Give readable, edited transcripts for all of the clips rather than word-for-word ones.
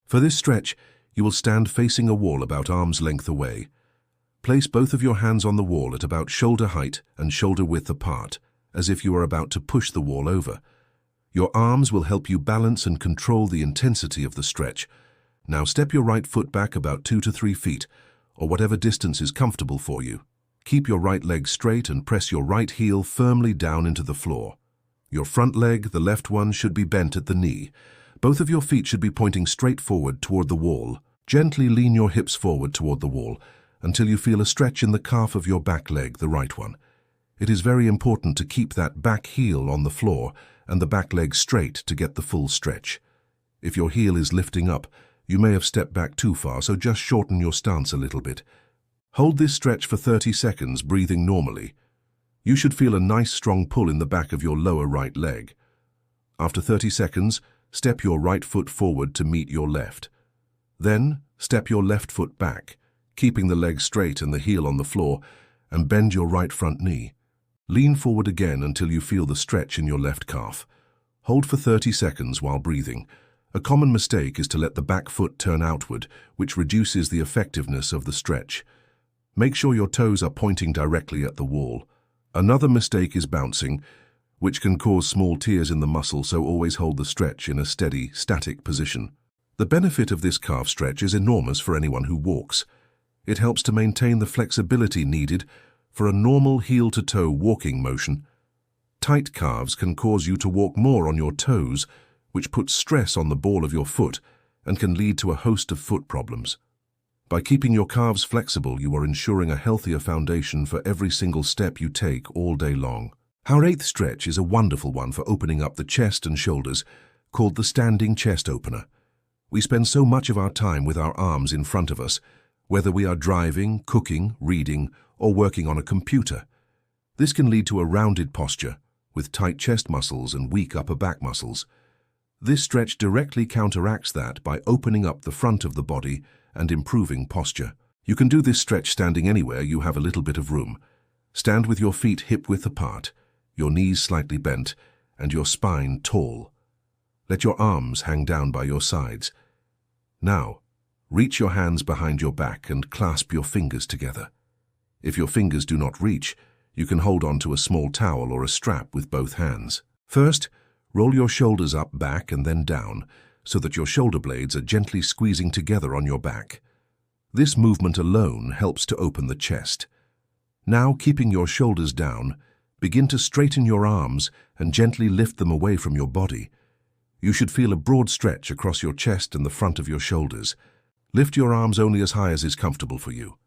For this stretch, you will stand facing a wall about arm's length away. Place both of your hands on the wall at about shoulder height and shoulder width apart, as if you are about to push the wall over. Your arms will help you balance and control the intensity of the stretch. Now step your right foot back about 2 to 3 feet, or whatever distance is comfortable for you. Keep your right leg straight and press your right heel firmly down into the floor. Your front leg, the left one, should be bent at the knee. Both of your feet should be pointing straight forward toward the wall. Gently lean your hips forward toward the wall until you feel a stretch in the calf of your back leg, the right one. It is very important to keep that back heel on the floor and the back leg straight to get the full stretch. If your heel is lifting up, you may have stepped back too far, so just shorten your stance a little bit. Hold this stretch for 30 seconds, breathing normally. You should feel a nice strong pull in the back of your lower right leg. After 30 seconds, step your right foot forward to meet your left. Then, step your left foot back, keeping the leg straight and the heel on the floor, and bend your right front knee. Lean forward again until you feel the stretch in your left calf. Hold for 30 seconds while breathing. A common mistake is to let the back foot turn outward, which reduces the effectiveness of the stretch. Make sure your toes are pointing directly at the wall. Another mistake is bouncing, which can cause small tears in the muscle, so always hold the stretch in a steady, static position. The benefit of this calf stretch is enormous for anyone who walks. It helps to maintain the flexibility needed for a normal heel-to-toe walking motion. Tight calves can cause you to walk more on your toes, which puts stress on the ball of your foot and can lead to a host of foot problems. By keeping your calves flexible, you are ensuring a healthier foundation for every single step you take all day long. Our 8th stretch is a wonderful one for opening up the chest and shoulders, called the standing chest opener. We spend so much of our time with our arms in front of us, whether we are driving, cooking, reading, or working on a computer. This can lead to a rounded posture, with tight chest muscles and weak upper back muscles. This stretch directly counteracts that by opening up the front of the body and improving posture. You can do this stretch standing anywhere you have a little bit of room. Stand with your feet hip-width apart, your knees slightly bent, and your spine tall. Let your arms hang down by your sides. Now, reach your hands behind your back and clasp your fingers together. If your fingers do not reach, you can hold on to a small towel or a strap with both hands. First, roll your shoulders up, back, and then down, so that your shoulder blades are gently squeezing together on your back. This movement alone helps to open the chest. Now, keeping your shoulders down, begin to straighten your arms and gently lift them away from your body. You should feel a broad stretch across your chest and the front of your shoulders. Lift your arms only as high as is comfortable for you.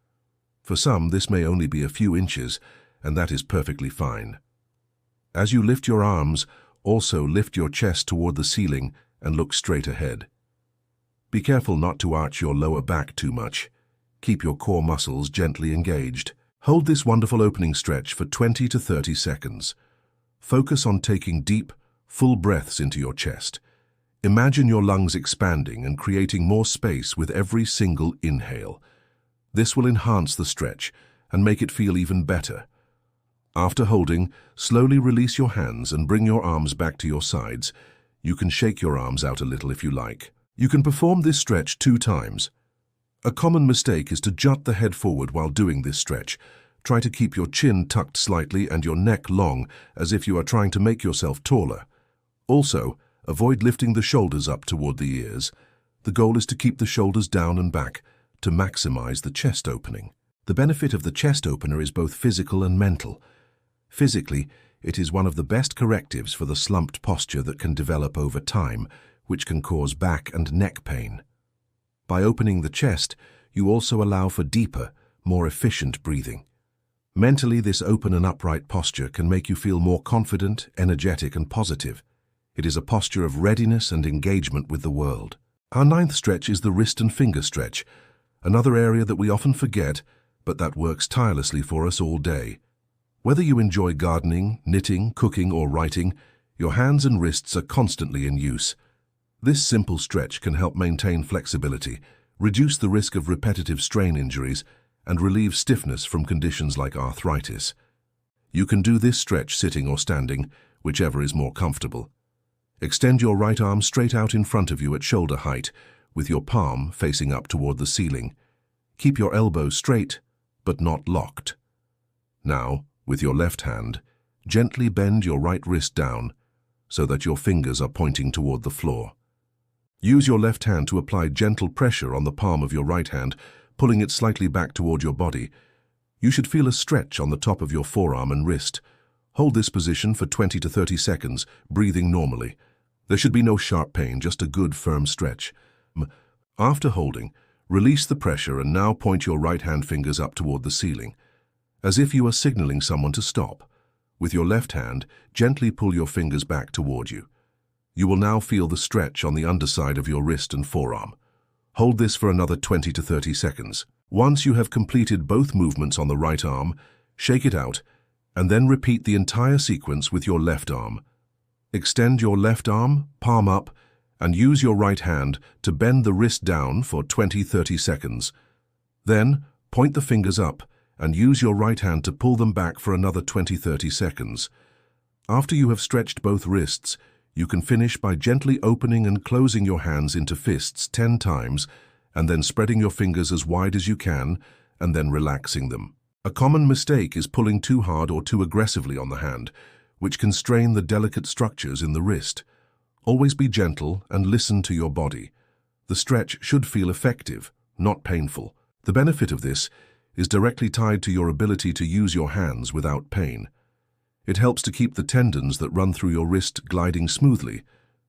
For some, this may only be a few inches, and that is perfectly fine. As you lift your arms, also lift your chest toward the ceiling and look straight ahead. Be careful not to arch your lower back too much. Keep your core muscles gently engaged. Hold this wonderful opening stretch for 20 to 30 seconds. Focus on taking deep, full breaths into your chest. Imagine your lungs expanding and creating more space with every single inhale. This will enhance the stretch and make it feel even better. After holding, slowly release your hands and bring your arms back to your sides. You can shake your arms out a little if you like. You can perform this stretch 2 times. A common mistake is to jut the head forward while doing this stretch. Try to keep your chin tucked slightly and your neck long, as if you are trying to make yourself taller. Also, avoid lifting the shoulders up toward the ears. The goal is to keep the shoulders down and back to maximize the chest opening. The benefit of the chest opener is both physical and mental. Physically, it is one of the best correctives for the slumped posture that can develop over time, which can cause back and neck pain. By opening the chest, you also allow for deeper, more efficient breathing. Mentally, this open and upright posture can make you feel more confident, energetic, and positive. It is a posture of readiness and engagement with the world. Our 9th stretch is the wrist and finger stretch, another area that we often forget, but that works tirelessly for us all day. Whether you enjoy gardening, knitting, cooking, or writing, your hands and wrists are constantly in use. This simple stretch can help maintain flexibility, reduce the risk of repetitive strain injuries, and relieve stiffness from conditions like arthritis. You can do this stretch sitting or standing, whichever is more comfortable. Extend your right arm straight out in front of you at shoulder height, with your palm facing up toward the ceiling. Keep your elbow straight, but not locked. Now, with your left hand, gently bend your right wrist down so that your fingers are pointing toward the floor. Use your left hand to apply gentle pressure on the palm of your right hand, pulling it slightly back toward your body. You should feel a stretch on the top of your forearm and wrist. Hold this position for 20 to 30 seconds, breathing normally. There should be no sharp pain, just a good, firm stretch. After holding, release the pressure and now point your right hand fingers up toward the ceiling, as if you are signaling someone to stop. With your left hand, gently pull your fingers back toward you. You will now feel the stretch on the underside of your wrist and forearm. Hold this for another 20 to 30 seconds. Once you have completed both movements on the right arm, shake it out, and then repeat the entire sequence with your left arm. Extend your left arm, palm up, and use your right hand to bend the wrist down for 20-30 seconds. Then, point the fingers up and use your right hand to pull them back for another 20-30 seconds. After you have stretched both wrists, you can finish by gently opening and closing your hands into fists 10 times, and then spreading your fingers as wide as you can, and then relaxing them. A common mistake is pulling too hard or too aggressively on the hand, which can strain the delicate structures in the wrist. Always be gentle and listen to your body. The stretch should feel effective, not painful. The benefit of this is directly tied to your ability to use your hands without pain. It helps to keep the tendons that run through your wrist gliding smoothly,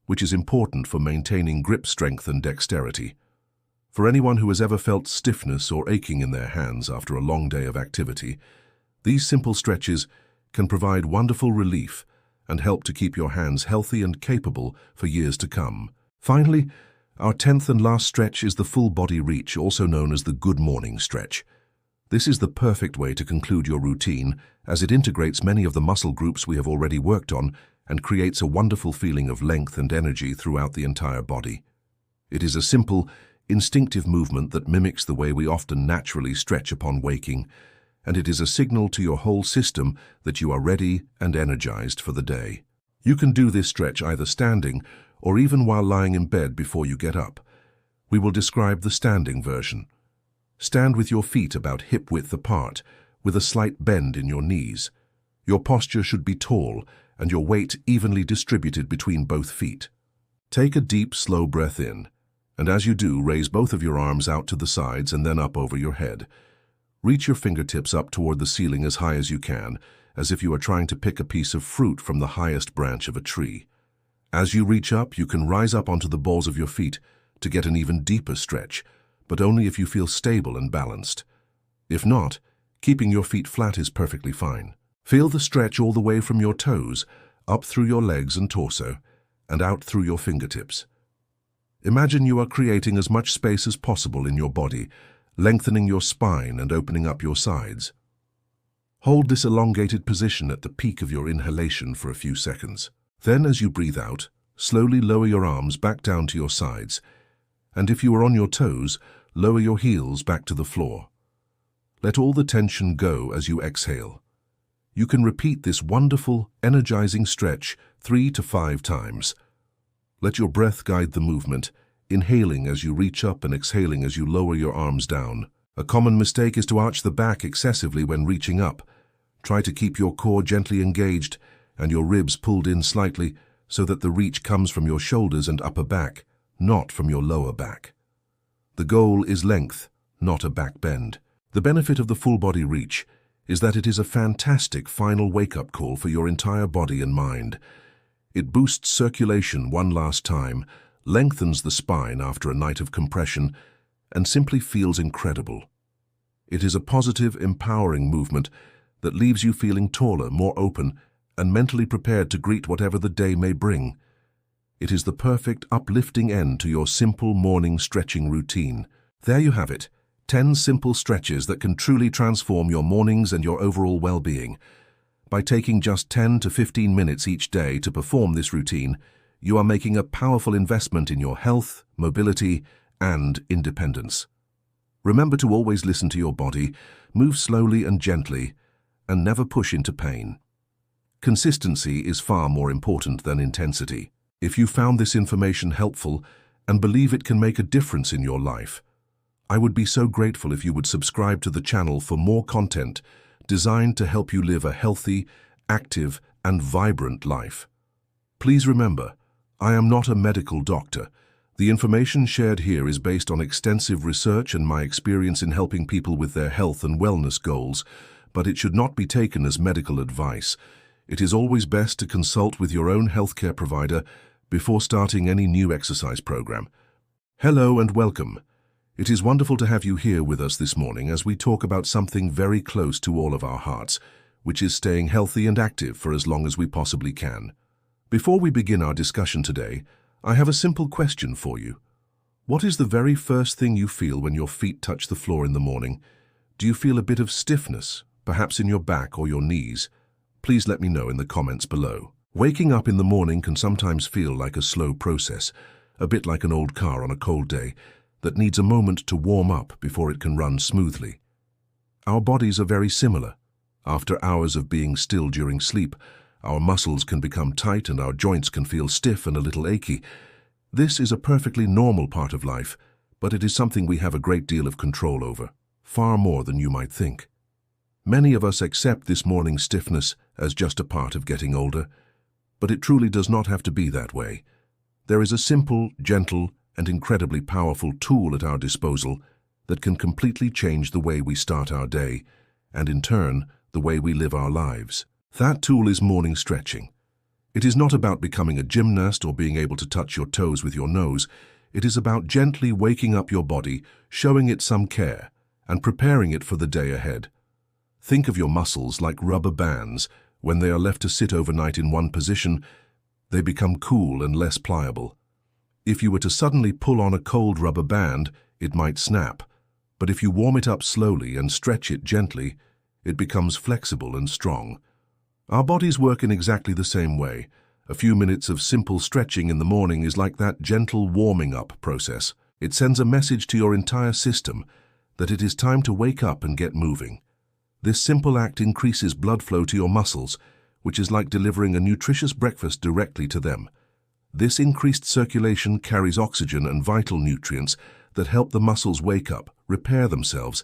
which is important for maintaining grip strength and dexterity. For anyone who has ever felt stiffness or aching in their hands after a long day of activity, these simple stretches can provide wonderful relief and help to keep your hands healthy and capable for years to come. Finally, our 10th and last stretch is the full body reach, also known as the good morning stretch. This is the perfect way to conclude your routine, as it integrates many of the muscle groups we have already worked on and creates a wonderful feeling of length and energy throughout the entire body. It is a simple, instinctive movement that mimics the way we often naturally stretch upon waking, and it is a signal to your whole system that you are ready and energized for the day. You can do this stretch either standing or even while lying in bed before you get up. We will describe the standing version. Stand with your feet about hip-width apart, with a slight bend in your knees. Your posture should be tall and your weight evenly distributed between both feet. Take a deep, slow breath in, and as you do, raise both of your arms out to the sides and then up over your head. Reach your fingertips up toward the ceiling as high as you can, as if you are trying to pick a piece of fruit from the highest branch of a tree. As you reach up, you can rise up onto the balls of your feet to get an even deeper stretch, but only if you feel stable and balanced. If not, keeping your feet flat is perfectly fine. Feel the stretch all the way from your toes, up through your legs and torso, and out through your fingertips. Imagine you are creating as much space as possible in your body, lengthening your spine and opening up your sides. Hold this elongated position at the peak of your inhalation for a few seconds. Then, as you breathe out, slowly lower your arms back down to your sides, and if you are on your toes, lower your heels back to the floor. Let all the tension go as you exhale. You can repeat this wonderful, energizing stretch 3 to 5 times. Let your breath guide the movement, inhaling as you reach up and exhaling as you lower your arms down. A common mistake is to arch the back excessively when reaching up. Try to keep your core gently engaged and your ribs pulled in slightly so that the reach comes from your shoulders and upper back, not from your lower back. The goal is length, not a back bend. The benefit of the full body reach is that it is a fantastic final wake-up call for your entire body and mind. It boosts circulation one last time, lengthens the spine after a night of compression, and simply feels incredible. It is a positive, empowering movement that leaves you feeling taller, more open, and mentally prepared to greet whatever the day may bring. It is the perfect, uplifting end to your simple morning stretching routine. There you have it, 10 simple stretches that can truly transform your mornings and your overall well-being. By taking just 10 to 15 minutes each day to perform this routine, you are making a powerful investment in your health, mobility, and independence. Remember to always listen to your body, move slowly and gently, and never push into pain. Consistency is far more important than intensity. If you found this information helpful and believe it can make a difference in your life. I would be so grateful if you would subscribe to the channel for more content designed to help you live a healthy, active, and vibrant life. Please remember, I am not a medical doctor. The information shared here is based on extensive research and my experience in helping people with their health and wellness goals, but it should not be taken as medical advice. It is always best to consult with your own healthcare provider before starting any new exercise program. Hello and welcome. It is wonderful to have you here with us this morning as we talk about something very close to all of our hearts, which is staying healthy and active for as long as we possibly can. Before we begin our discussion today, I have a simple question for you. What is the very first thing you feel when your feet touch the floor in the morning? Do you feel a bit of stiffness, perhaps in your back or your knees? Please let me know in the comments below. Waking up in the morning can sometimes feel like a slow process, a bit like an old car on a cold day that needs a moment to warm up before it can run smoothly. Our bodies are very similar. After hours of being still during sleep, our muscles can become tight and our joints can feel stiff and a little achy. This is a perfectly normal part of life, but it is something we have a great deal of control over, far more than you might think. Many of us accept this morning stiffness as just a part of getting older, but it truly does not have to be that way. There is a simple, gentle, and incredibly powerful tool at our disposal that can completely change the way we start our day, and in turn, the way we live our lives. That tool is morning stretching. It is not about becoming a gymnast or being able to touch your toes with your nose. It is about gently waking up your body, showing it some care, and preparing it for the day ahead. Think of your muscles like rubber bands. When they are left to sit overnight in one position, they become cool and less pliable. If you were to suddenly pull on a cold rubber band, it might snap. But if you warm it up slowly and stretch it gently, it becomes flexible and strong. Our bodies work in exactly the same way. A few minutes of simple stretching in the morning is like that gentle warming up process. It sends a message to your entire system that it is time to wake up and get moving. This simple act increases blood flow to your muscles, which is like delivering a nutritious breakfast directly to them. This increased circulation carries oxygen and vital nutrients that help the muscles wake up, repair themselves,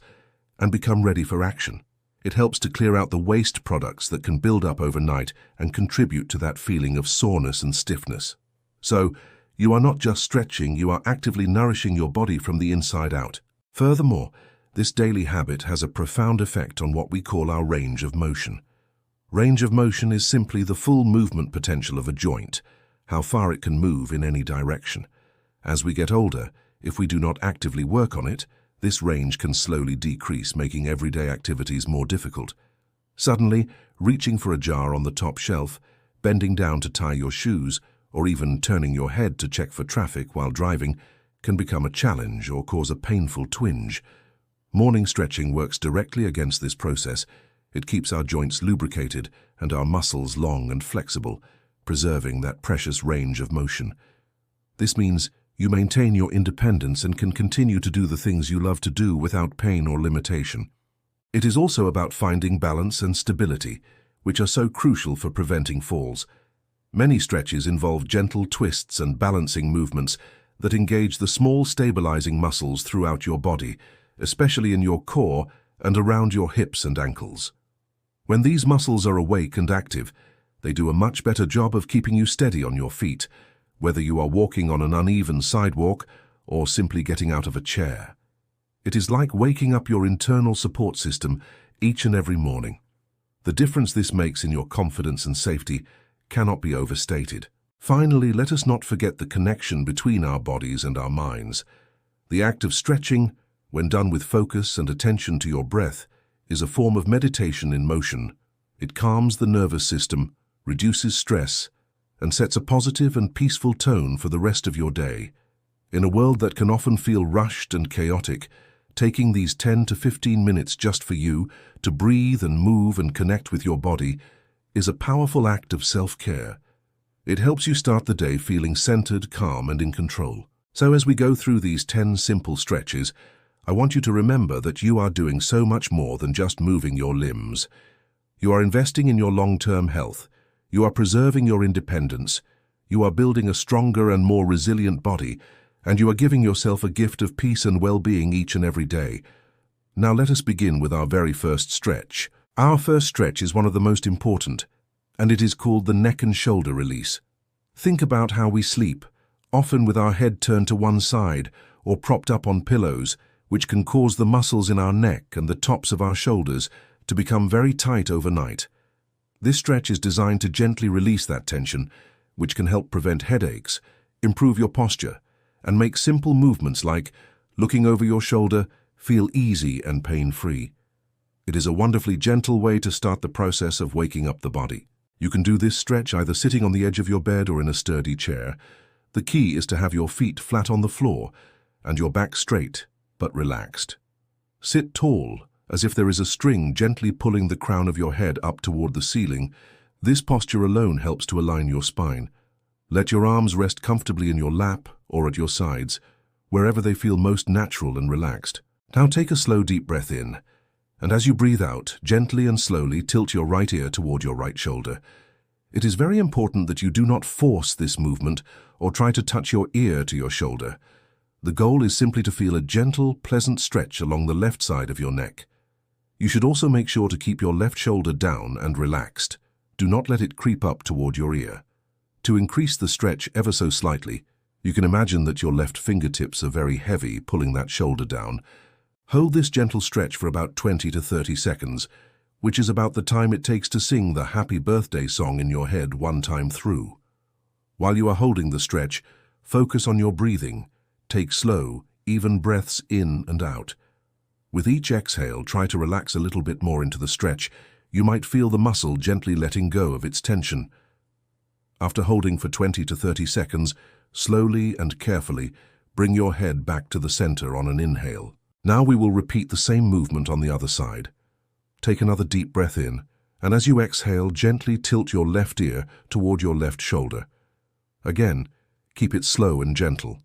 and become ready for action. It helps to clear out the waste products that can build up overnight and contribute to that feeling of soreness and stiffness. So, you are not just stretching, you are actively nourishing your body from the inside out. Furthermore, this daily habit has a profound effect on what we call our range of motion. Range of motion is simply the full movement potential of a joint, how far it can move in any direction. As we get older, if we do not actively work on it, this range can slowly decrease, making everyday activities more difficult. Suddenly, reaching for a jar on the top shelf, bending down to tie your shoes, or even turning your head to check for traffic while driving can become a challenge or cause a painful twinge. Morning stretching works directly against this process. It keeps our joints lubricated and our muscles long and flexible, preserving that precious range of motion. This means you maintain your independence and can continue to do the things you love to do without pain or limitation. It is also about finding balance and stability, which are so crucial for preventing falls. Many stretches involve gentle twists and balancing movements that engage the small stabilizing muscles throughout your body, especially in your core and around your hips and ankles. When these muscles are awake and active, they do a much better job of keeping you steady on your feet, whether you are walking on an uneven sidewalk or simply getting out of a chair. It is like waking up your internal support system each and every morning. The difference this makes in your confidence and safety cannot be overstated. Finally, let us not forget the connection between our bodies and our minds. The act of stretching, when done with focus and attention to your breath, is a form of meditation in motion. It calms the nervous system, reduces stress, and sets a positive and peaceful tone for the rest of your day. In a world that can often feel rushed and chaotic, taking these 10 to 15 minutes just for you to breathe and move and connect with your body is a powerful act of self-care. It helps you start the day feeling centered, calm, and in control. So as we go through these 10 simple stretches, I want you to remember that you are doing so much more than just moving your limbs. You are investing in your long-term health. You are preserving your independence. You are building a stronger and more resilient body, and you are giving yourself a gift of peace and well-being each and every day. Now let us begin with our very first stretch. Our first stretch is one of the most important, and it is called the neck and shoulder release. Think about how we sleep, often with our head turned to one side or propped up on pillows, which can cause the muscles in our neck and the tops of our shoulders to become very tight overnight. This stretch is designed to gently release that tension, which can help prevent headaches, improve your posture, and make simple movements like looking over your shoulder feel easy and pain-free. It is a wonderfully gentle way to start the process of waking up the body. You can do this stretch either sitting on the edge of your bed or in a sturdy chair. The key is to have your feet flat on the floor and your back straight but relaxed. Sit tall, as if there is a string gently pulling the crown of your head up toward the ceiling. This posture alone helps to align your spine. Let your arms rest comfortably in your lap or at your sides, wherever they feel most natural and relaxed. Now take a slow, deep breath in, and as you breathe out, gently and slowly tilt your right ear toward your right shoulder. It is very important that you do not force this movement or try to touch your ear to your shoulder. The goal is simply to feel a gentle, pleasant stretch along the left side of your neck. You should also make sure to keep your left shoulder down and relaxed. Do not let it creep up toward your ear. To increase the stretch ever so slightly, you can imagine that your left fingertips are very heavy, pulling that shoulder down. Hold this gentle stretch for about 20 to 30 seconds, which is about the time it takes to sing the happy birthday song in your head one time through. While you are holding the stretch, focus on your breathing. Take slow, even breaths in and out. With each exhale, try to relax a little bit more into the stretch. You might feel the muscle gently letting go of its tension. After holding for 20 to 30 seconds, slowly and carefully bring your head back to the center on an inhale. Now we will repeat the same movement on the other side. Take another deep breath in, and as you exhale, gently tilt your left ear toward your left shoulder. Again, keep it slow and gentle.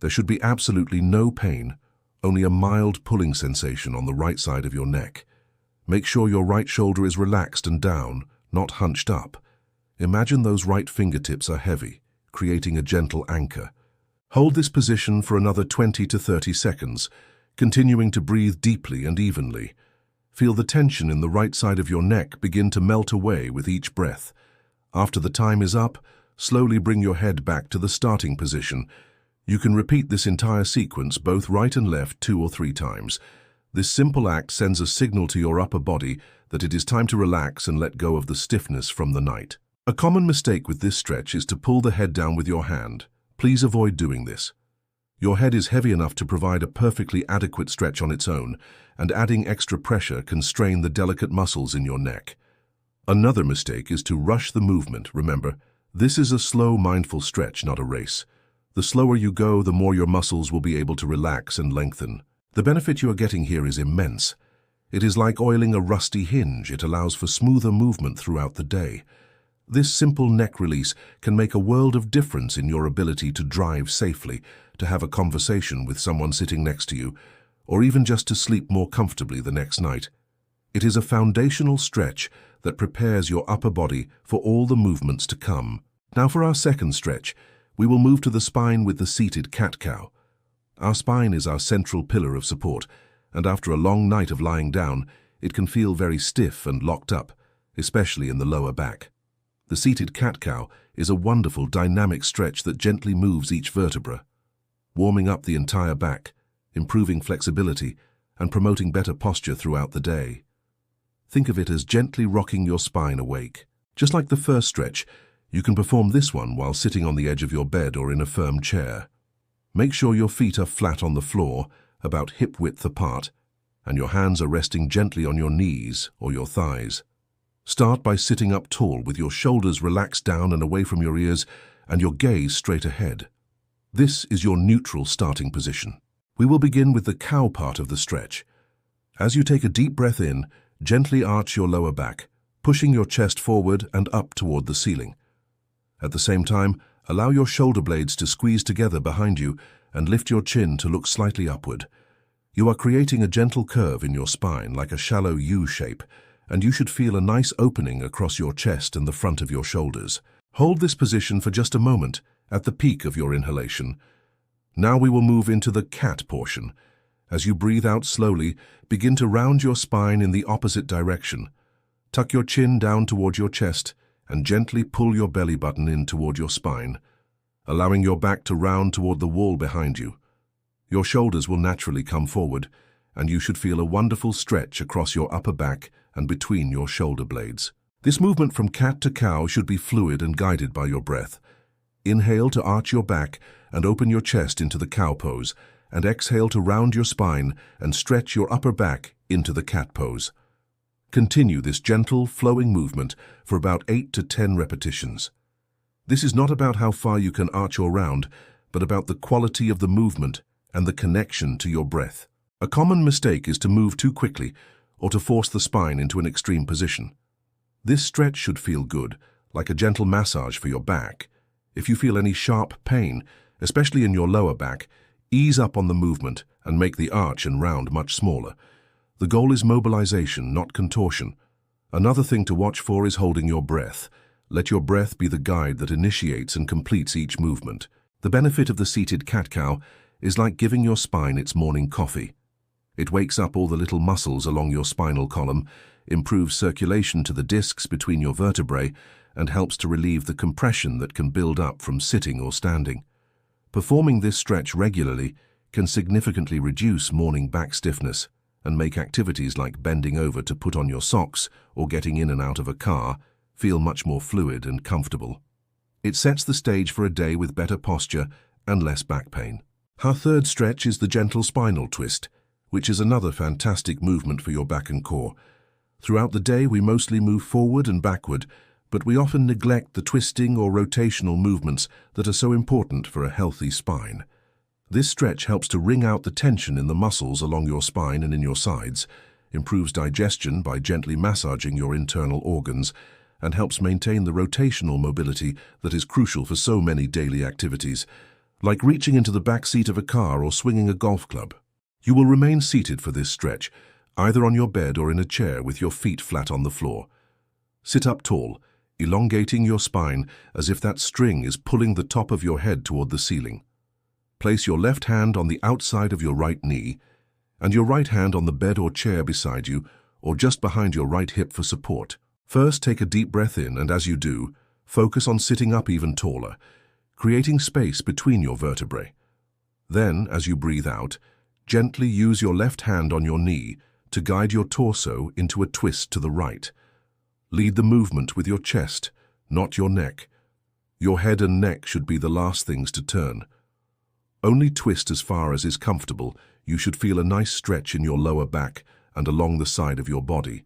There should be absolutely no pain, only a mild pulling sensation on the right side of your neck. Make sure your right shoulder is relaxed and down, not hunched up. Imagine those right fingertips are heavy, creating a gentle anchor. Hold this position for another 20 to 30 seconds, continuing to breathe deeply and evenly. Feel the tension in the right side of your neck begin to melt away with each breath. After the time is up, slowly bring your head back to the starting position. You can repeat this entire sequence, both right and left, 2 or 3 times. This simple act sends a signal to your upper body that it is time to relax and let go of the stiffness from the night. A common mistake with this stretch is to pull the head down with your hand. Please avoid doing this. Your head is heavy enough to provide a perfectly adequate stretch on its own, and adding extra pressure can strain the delicate muscles in your neck. Another mistake is to rush the movement. Remember, this is a slow, mindful stretch, not a race. The slower you go, the more your muscles will be able to relax and lengthen. The benefit you are getting here is immense. It is like oiling a rusty hinge. It allows for smoother movement throughout the day. This simple neck release can make a world of difference in your ability to drive safely, to have a conversation with someone sitting next to you, or even just to sleep more comfortably the next night. It is a foundational stretch that prepares your upper body for all the movements to come. Now for our second stretch, we will move to the spine with the seated cat-cow. Our spine is our central pillar of support, and after a long night of lying down, it can feel very stiff and locked up, especially in the lower back. The seated cat-cow is a wonderful dynamic stretch that gently moves each vertebra, warming up the entire back, improving flexibility, and promoting better posture throughout the day. Think of it as gently rocking your spine awake. Just like the first stretch, you can perform this one while sitting on the edge of your bed or in a firm chair. Make sure your feet are flat on the floor, about hip-width apart, and your hands are resting gently on your knees or your thighs. Start by sitting up tall with your shoulders relaxed down and away from your ears and your gaze straight ahead. This is your neutral starting position. We will begin with the cow part of the stretch. As you take a deep breath in, gently arch your lower back, pushing your chest forward and up toward the ceiling. At the same time, allow your shoulder blades to squeeze together behind you and lift your chin to look slightly upward. You are creating a gentle curve in your spine, like a shallow U shape, and you should feel a nice opening across your chest and the front of your shoulders. Hold this position for just a moment at the peak of your inhalation. Now we will move into the cat portion. As you breathe out slowly, begin to round your spine in the opposite direction. Tuck your chin down toward your chest and gently pull your belly button in toward your spine, allowing your back to round toward the wall behind you. Your shoulders will naturally come forward, and you should feel a wonderful stretch across your upper back and between your shoulder blades. This movement from cat to cow should be fluid and guided by your breath. Inhale to arch your back and open your chest into the cow pose, and exhale to round your spine and stretch your upper back into the cat pose. Continue this gentle, flowing movement for about 8 to 10 repetitions. This is not about how far you can arch or round, but about the quality of the movement and the connection to your breath. A common mistake is to move too quickly or to force the spine into an extreme position. This stretch should feel good, like a gentle massage for your back. If you feel any sharp pain, especially in your lower back, ease up on the movement and make the arch and round much smaller. The goal is mobilization, not contortion. Another thing to watch for is holding your breath. Let your breath be the guide that initiates and completes each movement. The benefit of the seated cat-cow is like giving your spine its morning coffee. It wakes up all the little muscles along your spinal column, improves circulation to the discs between your vertebrae, and helps to relieve the compression that can build up from sitting or standing. Performing this stretch regularly can significantly reduce morning back stiffness and make activities like bending over to put on your socks or getting in and out of a car feel much more fluid and comfortable. It sets the stage for a day with better posture and less back pain. Our third stretch is the gentle spinal twist, which is another fantastic movement for your back and core. Throughout the day, we mostly move forward and backward, but we often neglect the twisting or rotational movements that are so important for a healthy spine. This stretch helps to wring out the tension in the muscles along your spine and in your sides, improves digestion by gently massaging your internal organs, and helps maintain the rotational mobility that is crucial for so many daily activities, like reaching into the back seat of a car or swinging a golf club. You will remain seated for this stretch, either on your bed or in a chair with your feet flat on the floor. Sit up tall, elongating your spine as if that string is pulling the top of your head toward the ceiling. Place your left hand on the outside of your right knee and your right hand on the bed or chair beside you or just behind your right hip for support. First, take a deep breath in, and as you do, focus on sitting up even taller, creating space between your vertebrae. Then, as you breathe out, gently use your left hand on your knee to guide your torso into a twist to the right. Lead the movement with your chest, not your neck. Your head and neck should be the last things to turn. Only twist as far as is comfortable. You should feel a nice stretch in your lower back and along the side of your body,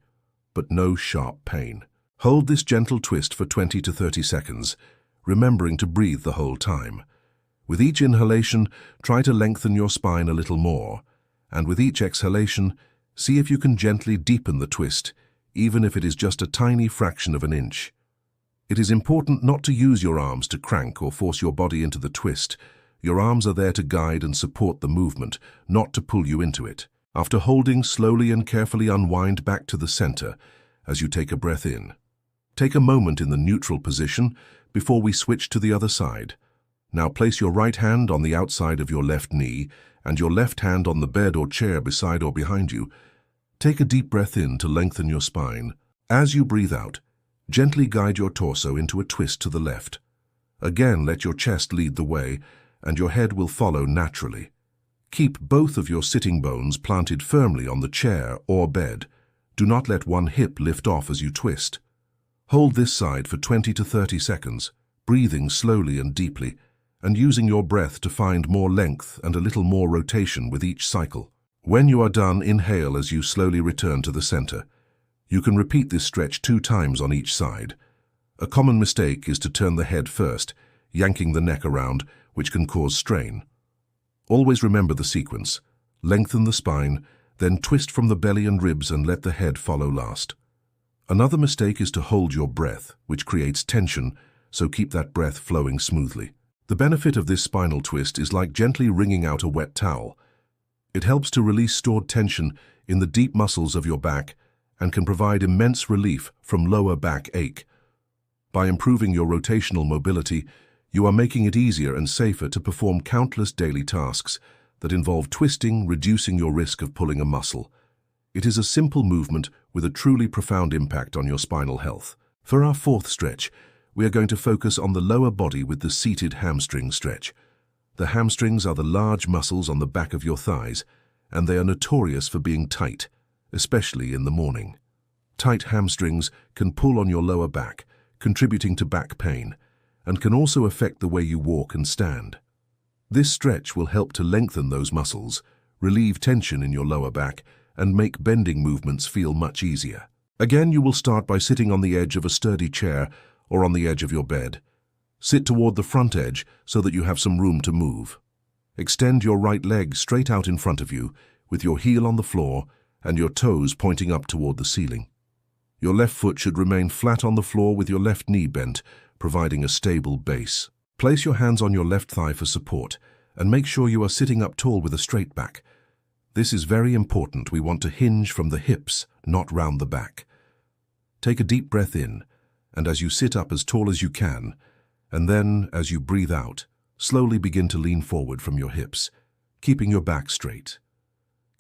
but no sharp pain. Hold this gentle twist for 20 to 30 seconds, remembering to breathe the whole time. With each inhalation, try to lengthen your spine a little more, and with each exhalation, see if you can gently deepen the twist, even if it is just a tiny fraction of an inch. It is important not to use your arms to crank or force your body into the twist. Your arms are there to guide and support the movement, not to pull you into it. After holding, slowly and carefully unwind back to the center as you take a breath in. Take a moment in the neutral position before we switch to the other side. Now place your right hand on the outside of your left knee and your left hand on the bed or chair beside or behind you. Take a deep breath in to lengthen your spine. As you breathe out, gently guide your torso into a twist to the left. Again, let your chest lead the way, and your head will follow naturally. Keep both of your sitting bones planted firmly on the chair or bed. Do not let one hip lift off as you twist. Hold this side for 20 to 30 seconds, breathing slowly and deeply, and using your breath to find more length and a little more rotation with each cycle. When you are done, inhale as you slowly return to the center. You can repeat this stretch 2 times on each side. A common mistake is to turn the head first, yanking the neck around, which can cause strain. Always remember the sequence. Lengthen the spine, then twist from the belly and ribs and let the head follow last. Another mistake is to hold your breath, which creates tension, so keep that breath flowing smoothly. The benefit of this spinal twist is like gently wringing out a wet towel. It helps to release stored tension in the deep muscles of your back and can provide immense relief from lower back ache. By improving your rotational mobility, You are making it easier and safer to perform countless daily tasks that involve twisting, reducing your risk of pulling a muscle. It is a simple movement with a truly profound impact on your spinal health. For our fourth stretch, we are going to focus on the lower body with the seated hamstring stretch. The hamstrings are the large muscles on the back of your thighs, and they are notorious for being tight, especially in the morning. Tight hamstrings can pull on your lower back, contributing to back pain, and can also affect the way you walk and stand. This stretch will help to lengthen those muscles, relieve tension in your lower back, and make bending movements feel much easier. Again, you will start by sitting on the edge of a sturdy chair or on the edge of your bed. Sit toward the front edge so that you have some room to move. Extend your right leg straight out in front of you, with your heel on the floor and your toes pointing up toward the ceiling. Your left foot should remain flat on the floor with your left knee bent, providing a stable base. Place your hands on your left thigh for support, and make sure you are sitting up tall with a straight back. This is very important. We want to hinge from the hips, not round the back. Take a deep breath in, and as you sit up as tall as you can, and then, as you breathe out, slowly begin to lean forward from your hips, keeping your back straight.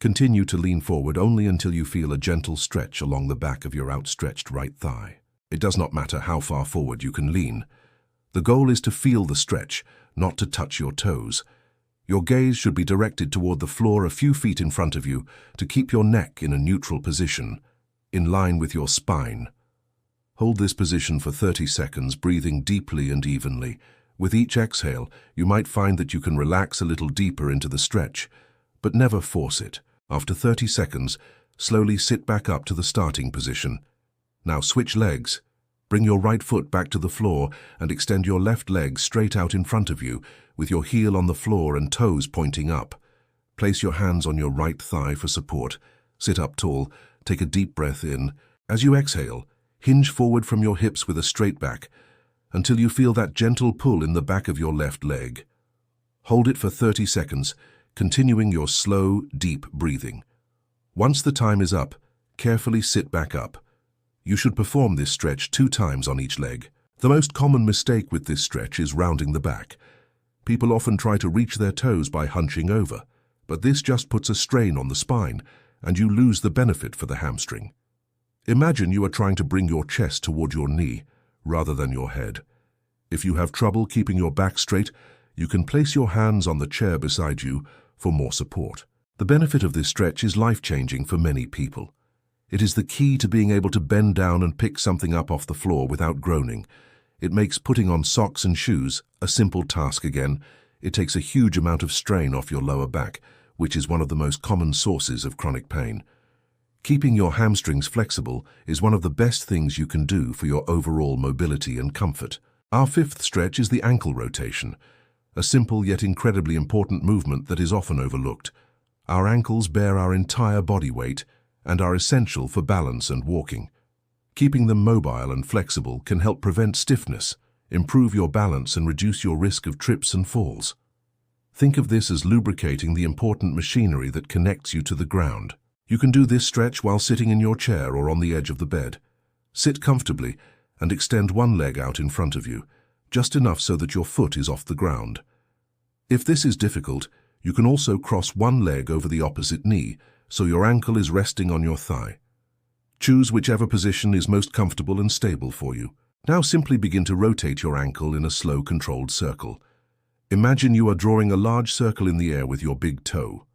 Continue to lean forward only until you feel a gentle stretch along the back of your outstretched right thigh. It does not matter how far forward you can lean. The goal is to feel the stretch, not to touch your toes. Your gaze should be directed toward the floor a few feet in front of you to keep your neck in a neutral position, in line with your spine. Hold this position for 30 seconds, breathing deeply and evenly. With each exhale, you might find that you can relax a little deeper into the stretch, but never force it. After 30 seconds, slowly sit back up to the starting position. Now switch legs. Bring your right foot back to the floor and extend your left leg straight out in front of you, with your heel on the floor and toes pointing up. Place your hands on your right thigh for support. Sit up tall. Take a deep breath in. As you exhale, hinge forward from your hips with a straight back until you feel that gentle pull in the back of your left leg. Hold it for 30 seconds, continuing your slow, deep breathing. Once the time is up, carefully sit back up. You should perform this stretch 2 times on each leg. The most common mistake with this stretch is rounding the back. People often try to reach their toes by hunching over, but this just puts a strain on the spine, and you lose the benefit for the hamstring. Imagine you are trying to bring your chest toward your knee, rather than your head. If you have trouble keeping your back straight, you can place your hands on the chair beside you for more support. The benefit of this stretch is life-changing for many people. It is the key to being able to bend down and pick something up off the floor without groaning. It makes putting on socks and shoes a simple task again. It takes a huge amount of strain off your lower back, which is one of the most common sources of chronic pain. Keeping your hamstrings flexible is one of the best things you can do for your overall mobility and comfort. Our 5th stretch is the ankle rotation, a simple yet incredibly important movement that is often overlooked. Our ankles bear our entire body weight and are essential for balance and walking. Keeping them mobile and flexible can help prevent stiffness, improve your balance, and reduce your risk of trips and falls. Think of this as lubricating the important machinery that connects you to the ground. You can do this stretch while sitting in your chair or on the edge of the bed. Sit comfortably and extend one leg out in front of you, just enough so that your foot is off the ground. If this is difficult, you can also cross one leg over the opposite knee, so your ankle is resting on your thigh. Choose whichever position is most comfortable and stable for you. Now simply begin to rotate your ankle in a slow, controlled circle. Imagine you are drawing a large circle in the air with your big toe.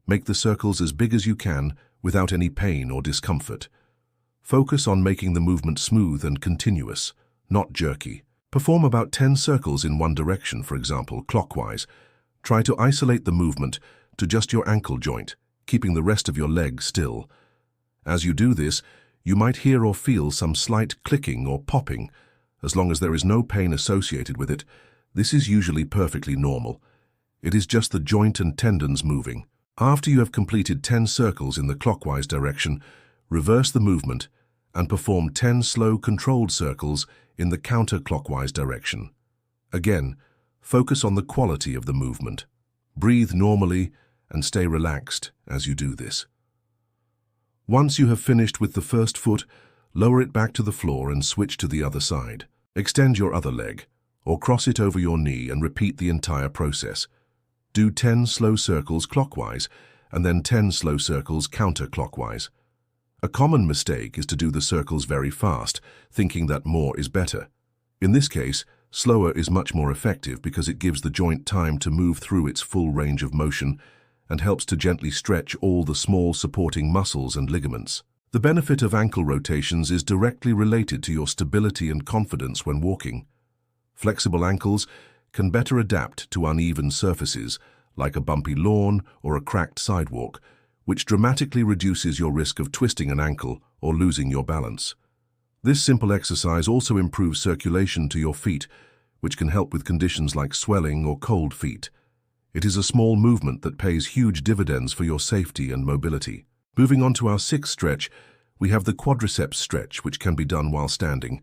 Make the circles as big as you can without any pain or discomfort. Focus on making the movement smooth and continuous, not jerky. Perform about 10 circles in one direction, for example, clockwise. Try to isolate the movement to just your ankle joint, keeping the rest of your leg still. As you do this, you might hear or feel some slight clicking or popping. As long as there is no pain associated with it, this is usually perfectly normal. It is just the joint and tendons moving. After you have completed 10 circles in the clockwise direction, reverse the movement and perform 10 slow, controlled circles in the counterclockwise direction. Again, focus on the quality of the movement. Breathe normally and stay relaxed as you do this. Once you have finished with the first foot, lower it back to the floor and switch to the other side. Extend your other leg. or cross it over your knee and repeat the entire process. Do 10 slow circles clockwise and then 10 slow circles counterclockwise. A common mistake is to do the circles very fast, thinking that more is better. In this case, slower is much more effective because it gives the joint time to move through its full range of motion and helps to gently stretch all the small supporting muscles and ligaments. The benefit of ankle rotations is directly related to your stability and confidence when walking. Flexible ankles can better adapt to uneven surfaces, like a bumpy lawn or a cracked sidewalk, which dramatically reduces your risk of twisting an ankle or losing your balance. This simple exercise also improves circulation to your feet, which can help with conditions like swelling or cold feet. It is a small movement that pays huge dividends for your safety and mobility. Moving on to our sixth stretch, we have the quadriceps stretch, which can be done while standing.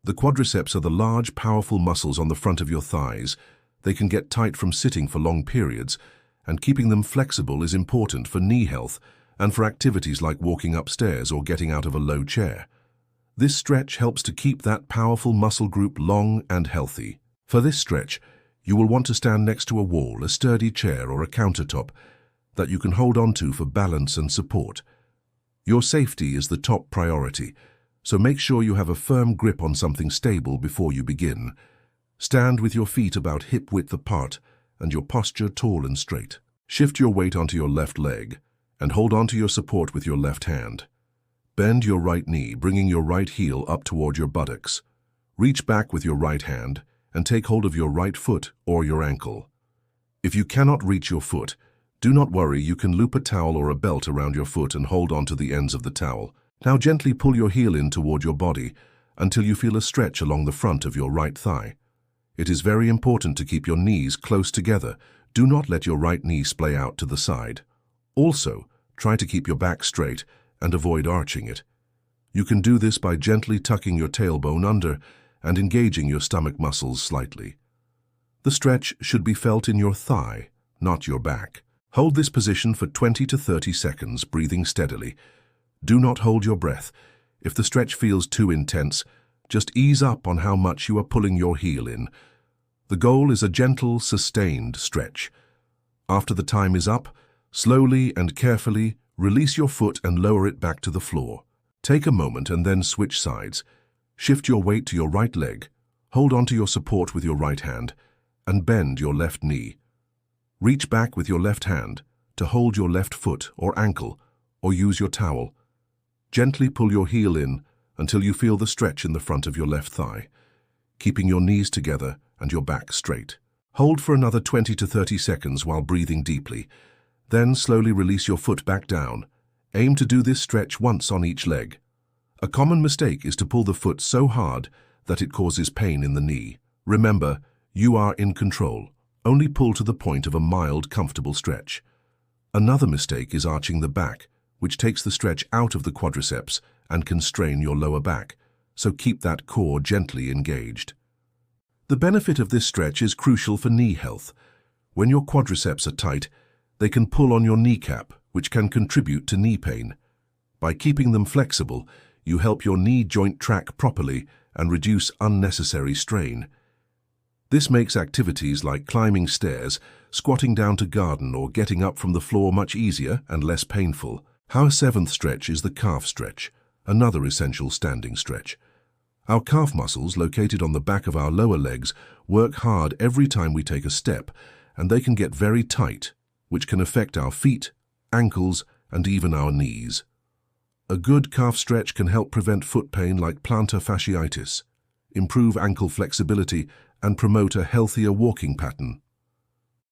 The quadriceps are the large, powerful muscles on the front of your thighs. They can get tight from sitting for long periods, and keeping them flexible is important for knee health and for activities like walking upstairs or getting out of a low chair. This stretch helps to keep that powerful muscle group long and healthy. For this stretch, you will want to stand next to a wall, a sturdy chair, or a countertop that you can hold onto for balance and support. Your safety is the top priority, so make sure you have a firm grip on something stable before you begin. Stand with your feet about hip-width apart and your posture tall and straight. Shift your weight onto your left leg and hold onto your support with your left hand. Bend your right knee, bringing your right heel up toward your buttocks. Reach back with your right hand and take hold of your right foot or your ankle. If you cannot reach your foot, do not worry, you can loop a towel or a belt around your foot and hold onto the ends of the towel. Now gently pull your heel in toward your body until you feel a stretch along the front of your right thigh. It is very important to keep your knees close together. Do not let your right knee splay out to the side. Also, try to keep your back straight and avoid arching it. You can do this by gently tucking your tailbone under and engaging your stomach muscles slightly. The stretch should be felt in your thigh, not your back. Hold this position for 20 to 30 seconds, breathing steadily. Do not hold your breath. If the stretch feels too intense, just ease up on how much you are pulling your heel in. The goal is a gentle, sustained stretch. After the time is up, slowly and carefully release your foot and lower it back to the floor. Take a moment and then switch sides. Shift your weight to your right leg, hold onto your support with your right hand, and bend your left knee. Reach back with your left hand to hold your left foot or ankle, or use your towel. Gently pull your heel in until you feel the stretch in the front of your left thigh, keeping your knees together and your back straight. Hold for another 20 to 30 seconds while breathing deeply. Then slowly release your foot back down. Aim to do this stretch once on each leg. A common mistake is to pull the foot so hard that it causes pain in the knee. Remember, you are in control. Only pull to the point of a mild, comfortable stretch. Another mistake is arching the back, which takes the stretch out of the quadriceps and can strain your lower back, so keep that core gently engaged. The benefit of this stretch is crucial for knee health. When your quadriceps are tight, they can pull on your kneecap, which can contribute to knee pain. By keeping them flexible, you help your knee joint track properly and reduce unnecessary strain. This makes activities like climbing stairs, squatting down to garden, or getting up from the floor much easier and less painful. Our seventh stretch is the calf stretch, another essential standing stretch. Our calf muscles, located on the back of our lower legs, work hard every time we take a step, and they can get very tight, which can affect our feet, ankles, and even our knees. A good calf stretch can help prevent foot pain like plantar fasciitis, improve ankle flexibility, and promote a healthier walking pattern.